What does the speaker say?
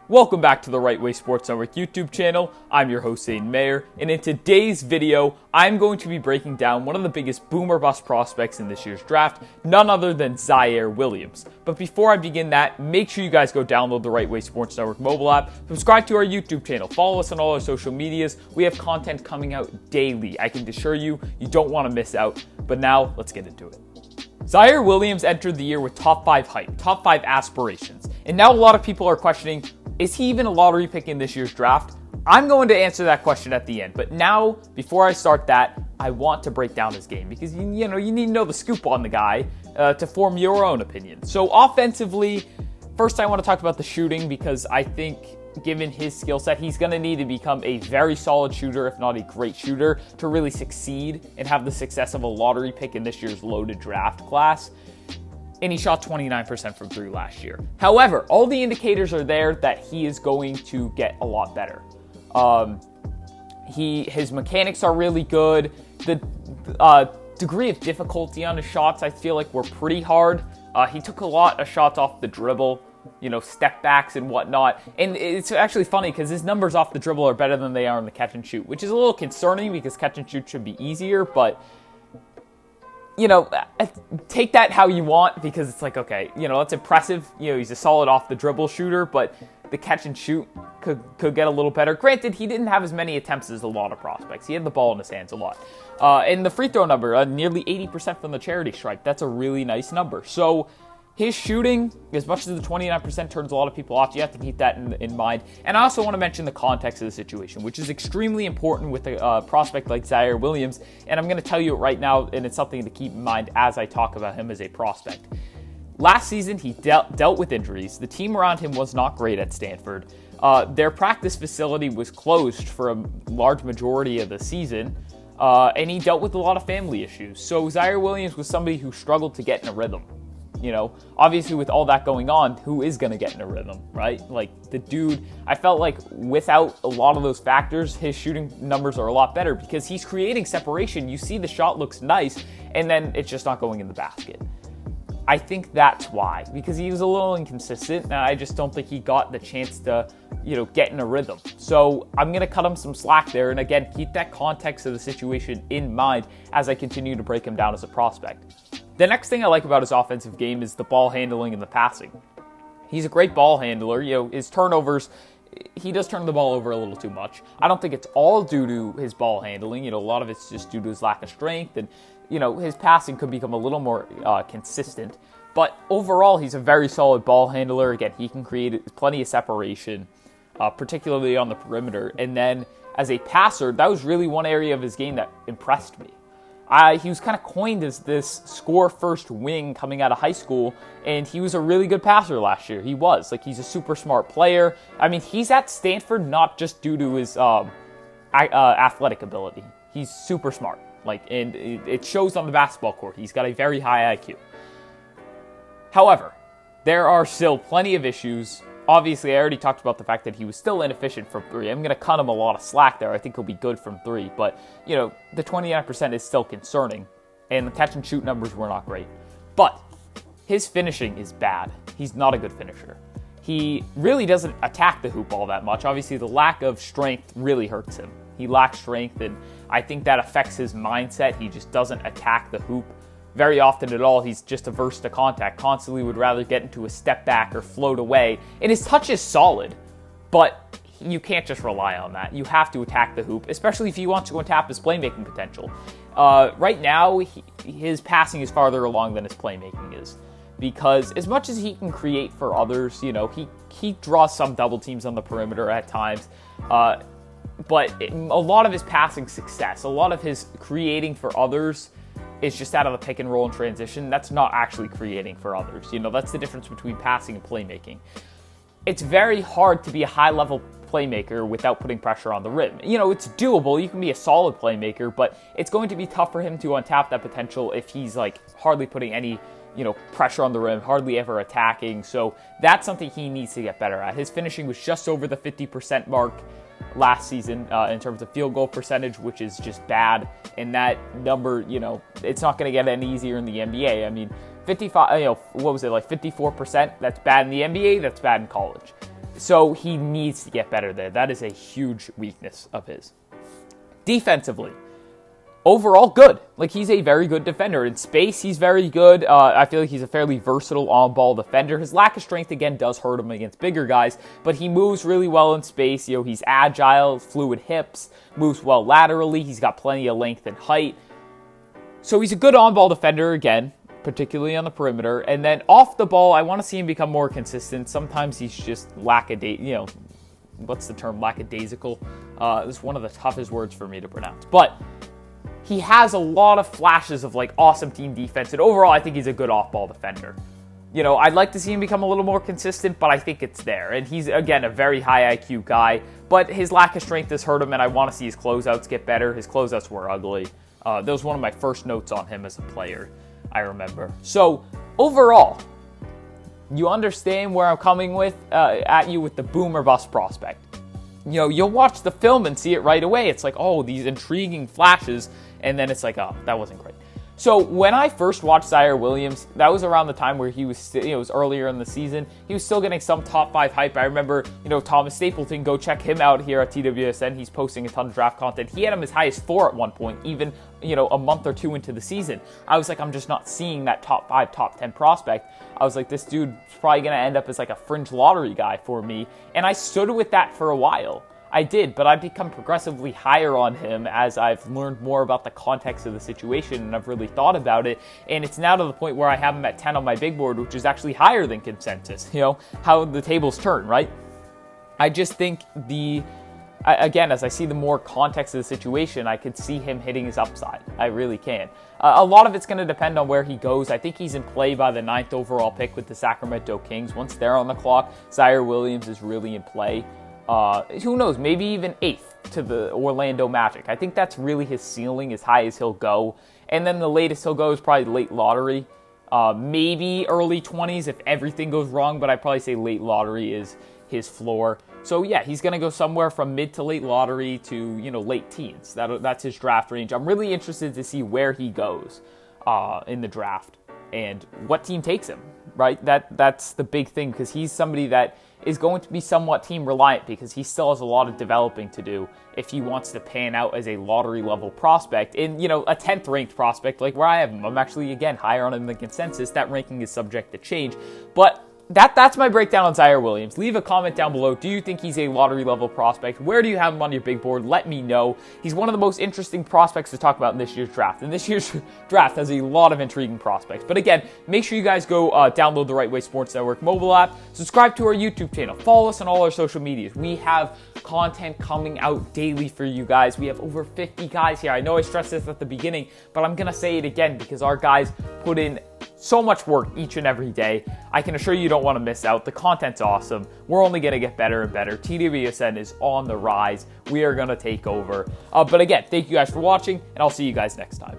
Welcome back to the Right Way Sports Network YouTube channel. I'm your host, Aidan Maher, and in today's video, I'm going to be breaking down one of the biggest boom or bust prospects in this year's draft, none other than Ziaire Williams. But before I begin that, make sure you guys go download the Right Way Sports Network mobile app, subscribe to our YouTube channel, follow us on all our social medias. We have content coming out daily. I can assure you, you don't want to miss out. But now, let's get into it. Ziaire Williams entered the year with top 5 hype, top 5 aspirations, and now a lot of people are questioning, is he even a lottery pick in this year's draft? I'm going to answer that question at the end. But now, before I start that, I want to break down his game because you need to know the scoop on the guy to form your own opinion. So offensively, first I want to talk about the shooting because I think given his skill set, he's going to need to become a very solid shooter, if not a great shooter, to really succeed and have the success of a lottery pick in this year's loaded draft class. And he shot 29% from 3 last year. However, all the indicators are there that he is going to get a lot better. His mechanics are really good. The degree of difficulty on his shots, I feel like, were pretty hard. He took a lot of shots off the dribble, step backs and whatnot. And it's actually funny because his numbers off the dribble are better than they are in the catch and shoot, which is a little concerning because catch and shoot should be easier, but take that how you want because it's like, okay, it's impressive. He's a solid off the dribble shooter, but the catch and shoot could get a little better. Granted, he didn't have as many attempts as a lot of prospects. He had the ball in his hands a lot. And the free throw number, nearly 80% from the charity stripe. That's a really nice number. So his shooting, as much as the 29% turns a lot of people off, you have to keep that in mind. And I also want to mention the context of the situation, which is extremely important with a prospect like Ziaire Williams. And I'm going to tell you it right now, and it's something to keep in mind as I talk about him as a prospect. Last season, he dealt with injuries. The team around him was not great at Stanford. Their practice facility was closed for a large majority of the season. And he dealt with a lot of family issues. So Ziaire Williams was somebody who struggled to get in a rhythm. Obviously with all that going on, who is going to get in a rhythm, right? Like the dude, I felt like without a lot of those factors, his shooting numbers are a lot better because he's creating separation. You see the shot looks nice and then it's just not going in the basket. I think that's why, because he was a little inconsistent and I just don't think he got the chance to, get in a rhythm. So I'm going to cut him some slack there. And again, keep that context of the situation in mind as I continue to break him down as a prospect. The next thing I like about his offensive game is the ball handling and the passing. He's a great ball handler. His turnovers, he does turn the ball over a little too much. I don't think it's all due to his ball handling. A lot of it's just due to his lack of strength. And, his passing could become a little more consistent. But overall, he's a very solid ball handler. Again, he can create plenty of separation, particularly on the perimeter. And then as a passer, that was really one area of his game that impressed me. He was kind of coined as this score-first wing coming out of high school, and he was a really good passer last year. He was. He's a super smart player. I mean, he's at Stanford not just due to his athletic ability. He's super smart. And it shows on the basketball court. He's got a very high IQ. However, there are still plenty of issues. Obviously, I already talked about the fact that he was still inefficient from 3. I'm going to cut him a lot of slack there. I think he'll be good from 3. But, the 29% is still concerning. And the catch and shoot numbers were not great. But his finishing is bad. He's not a good finisher. He really doesn't attack the hoop all that much. Obviously, the lack of strength really hurts him. He lacks strength, and I think that affects his mindset. He just doesn't attack the hoop very often at all. He's just averse to contact, constantly would rather get into a step back or float away. And his touch is solid, but you can't just rely on that. You have to attack the hoop, especially if you want to untap his playmaking potential. Right now, his passing is farther along than his playmaking is. Because as much as he can create for others, he draws some double teams on the perimeter at times. But a lot of his passing success, a lot of his creating for others is just out of the pick and roll and transition. That's not actually creating for others. That's the difference between passing and playmaking. It's very hard to be a high-level playmaker without putting pressure on the rim. It's doable. You can be a solid playmaker, but it's going to be tough for him to untap that potential if he's hardly putting any, pressure on the rim, hardly ever attacking. So that's something he needs to get better at. His finishing was just over the 50% mark last season in terms of field goal percentage, which is just bad. And that number, it's not going to get any easier in the NBA. I mean, 55, what was it, 54%? That's bad in the NBA, that's bad in college. So he needs to get better there. That is a huge weakness of his. Defensively, overall good. Like, he's a very good defender. In space, he's very good. I feel like he's a fairly versatile on-ball defender. His lack of strength, again, does hurt him against bigger guys, but he moves really well in space. He's agile, fluid hips, moves well laterally. He's got plenty of length and height. So he's a good on-ball defender, again, particularly on the perimeter. And then off the ball, I want to see him become more consistent. Sometimes he's just lackadaisical. What's the term? Lackadaisical. It's one of the toughest words for me to pronounce. But he has a lot of flashes of like awesome team defense, and overall I think he's a good off-ball defender. I'd like to see him become a little more consistent, but I think it's there. And he's, again, a very high IQ guy, but his lack of strength has hurt him, and I want to see his closeouts get better. His closeouts were ugly. That was one of my first notes on him as a player, I remember. So overall, you understand where I'm coming with at you with the boom or bust prospect. You'll watch the film and see it right away. It's like, oh, these intriguing flashes, and then it's like, oh, that wasn't great. So when I first watched Ziaire Williams, that was around the time where he was, it was earlier in the season. He was still getting some top 5 hype. I remember, Thomas Stapleton, go check him out here at TWSN. He's posting a ton of draft content. He had him as high as 4 at one point, even, a month or 2 into the season. I was like, I'm just not seeing that top 5, top 10 prospect. I was like, this dude's probably going to end up as like a fringe lottery guy for me. And I stood with that for a while. I did, but I've become progressively higher on him as I've learned more about the context of the situation and I've really thought about it. And it's now to the point where I have him at 10 on my big board, which is actually higher than consensus. How the tables turn, right? I just think again, as I see the more context of the situation, I could see him hitting his upside. I really can. A lot of it's going to depend on where he goes. I think he's in play by the 9th overall pick with the Sacramento Kings. Once they're on the clock, Ziaire Williams is really in play. Who knows, maybe even 8th to the Orlando Magic. I think that's really his ceiling, as high as he'll go. And then the latest he'll go is probably late lottery. Maybe early 20s if everything goes wrong, but I'd probably say late lottery is his floor. So yeah, he's going to go somewhere from mid to late lottery to, late teens. That's his draft range. I'm really interested to see where he goes in the draft and what team takes him, right? That's the big thing, because he's somebody that is going to be somewhat team reliant, because he still has a lot of developing to do if he wants to pan out as a lottery level prospect. And, a 10th ranked prospect like where I have him. I'm actually, again, higher on him than consensus. That ranking is subject to change. But that's my breakdown on Ziaire Williams. Leave a comment down below. Do you think he's a lottery level prospect? Where do you have him on your big board? Let me know. He's one of the most interesting prospects to talk about in this year's draft. And this year's draft has a lot of intriguing prospects. But again, make sure you guys go download the Right Way Sports Network mobile app. Subscribe to our YouTube channel. Follow us on all our social medias. We have content coming out daily for you guys. We have over 50 guys here. I know I stressed this at the beginning, but I'm going to say it again because our guys put in so much work each and every day. I can assure you don't want to miss out. The content's awesome. We're only going to get better and better. TWSN is on the rise. We are going to take over. But again, thank you guys for watching, and I'll see you guys next time.